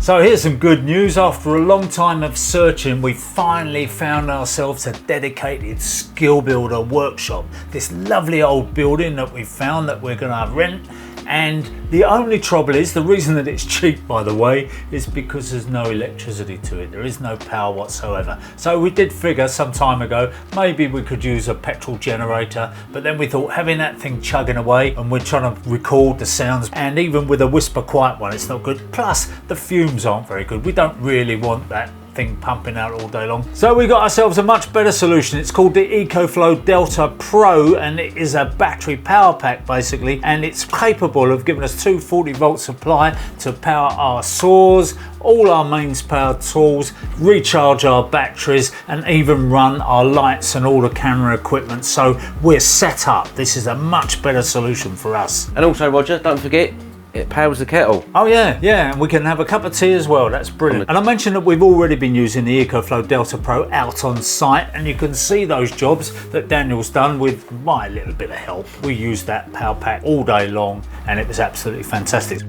So here's some good news. After a long time of searching, we finally found ourselves a dedicated skill builder workshop. This lovely old building that we found that we're going to rent. And the only trouble is, the reason that it's cheap, by the way, is because there's no electricity to it. There is no power whatsoever. So we did figure some time ago, maybe we could use a petrol generator, but then we thought having that thing chugging away, and we're trying to record the sounds, and even with a whisper quiet one, it's not good. Plus the fumes aren't very good. We don't really want that thing pumping out all day long. So we got ourselves a much better solution. It's called the EcoFlow Delta Pro, and it is a battery power pack basically, and it's capable of giving us 240 volt supply to power our saws, all our mains powered tools, recharge our batteries, and even run our lights and all the camera equipment. So we're set up. This is a much better solution for us. And also, Roger, don't forget, it powers the kettle. Oh yeah, and we can have a cup of tea as well. That's brilliant. And I mentioned that we've already been using the EcoFlow Delta Pro out on site, and you can see those jobs that Daniel's done with my little bit of help. We used that power pack all day long, and it was absolutely fantastic.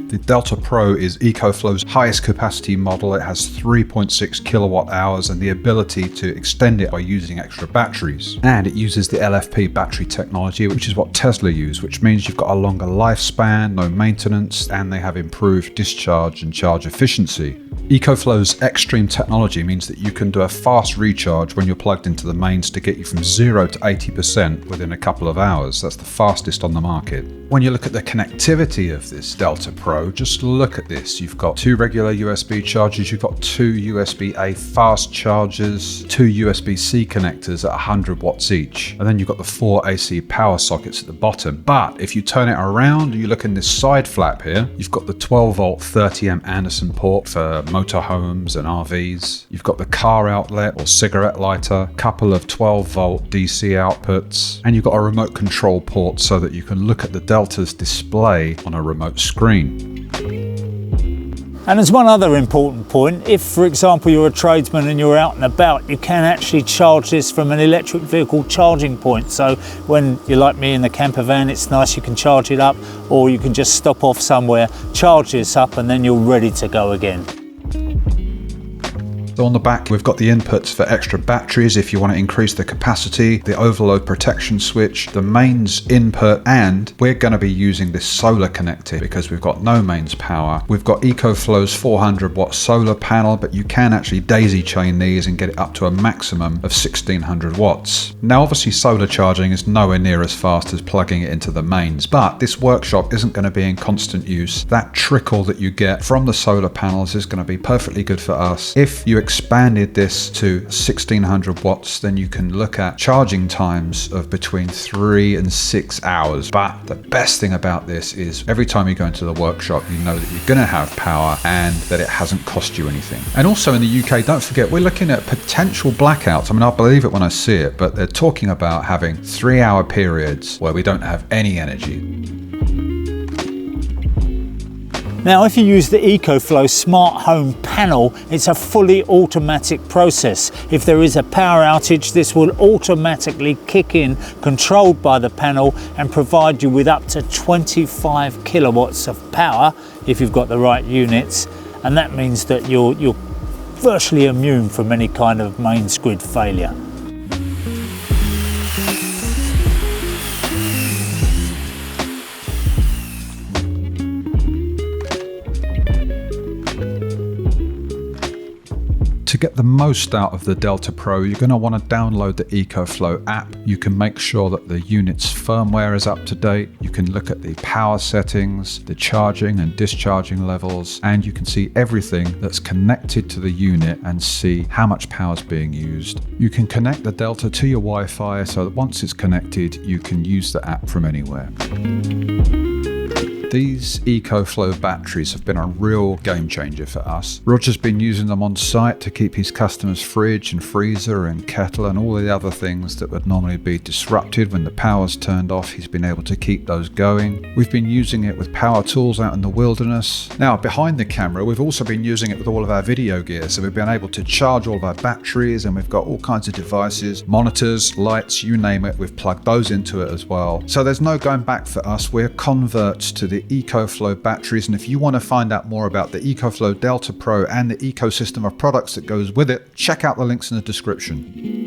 The Delta Pro is EcoFlow's highest capacity model. It has 3.6 kilowatt hours and the ability to extend it by using extra batteries. And it uses the LFP battery technology, which is what Tesla use, which means you've got a longer lifespan, no maintenance, and they have improved discharge and charge efficiency. EcoFlow's extreme technology means that you can do a fast recharge when you're plugged into the mains to get you from 0 to 80% within a couple of hours. That's the fastest on the market. When you look at the connectivity of this Delta Pro, just look at this. You've got 2 regular USB chargers, you've got 2 USB-A fast chargers, 2 USB-C connectors at 100 watts each, and then you've got the 4 AC power sockets at the bottom. But if you turn it around, you look in this side flap here, you've got the 12 volt 30 amp Anderson port for motorhomes and RVs. You've got the car outlet or cigarette lighter, couple of 12 volt DC outputs, and you've got a remote control port so that you can look at the Delta's display on a remote screen. And there's one other important point. If, for example, you're a tradesman and you're out and about, you can actually charge this from an electric vehicle charging point. So when you're like me in the camper van, it's nice, you can charge it up, or you can just stop off somewhere, charge this up, and then you're ready to go again. So on the back, we've got the inputs for extra batteries if you want to increase the capacity, the overload protection switch, the mains input, and we're going to be using this solar connector because we've got no mains power. We've got EcoFlow's 400 watt solar panel, but you can actually daisy chain these and get it up to a maximum of 1600 watts. Now obviously solar charging is nowhere near as fast as plugging it into the mains, but this workshop isn't going to be in constant use. That trickle that you get from the solar panels is going to be perfectly good for us. If you expanded this to 1600 watts, then you can look at charging times of between 3 and 6 hours. But the best thing about this is every time you go into the workshop, you know that you're going to have power and that it hasn't cost you anything. And also in the UK, don't forget, we're looking at potential blackouts. I mean, I'll believe it when I see it, but they're talking about having 3-hour periods where we don't have any energy. Now, if you use the EcoFlow Smart Home panel, it's a fully automatic process. If there is a power outage, this will automatically kick in, controlled by the panel, and provide you with up to 25 kilowatts of power if you've got the right units. And that means that you're virtually immune from any kind of mains grid failure. To get the most out of the Delta Pro, you're going to want to download the EcoFlow app. You can make sure that the unit's firmware is up to date. You can look at the power settings, the charging and discharging levels, and you can see everything that's connected to the unit and see how much power is being used. You can connect the Delta to your Wi-Fi so that once it's connected, you can use the app from anywhere. These EcoFlow batteries have been a real game changer for us. Roger's been using them on site to keep his customers' fridge and freezer and kettle and all the other things that would normally be disrupted when the power's turned off. He's been able to keep those going. We've been using it with power tools out in the wilderness. Now, behind the camera, we've also been using it with all of our video gear. So we've been able to charge all of our batteries, and we've got all kinds of devices, monitors, lights, you name it. We've plugged those into it as well. So there's no going back for us. We're converts to the EcoFlow batteries. And if you want to find out more about the EcoFlow Delta Pro and the ecosystem of products that goes with it, check out the links in the description.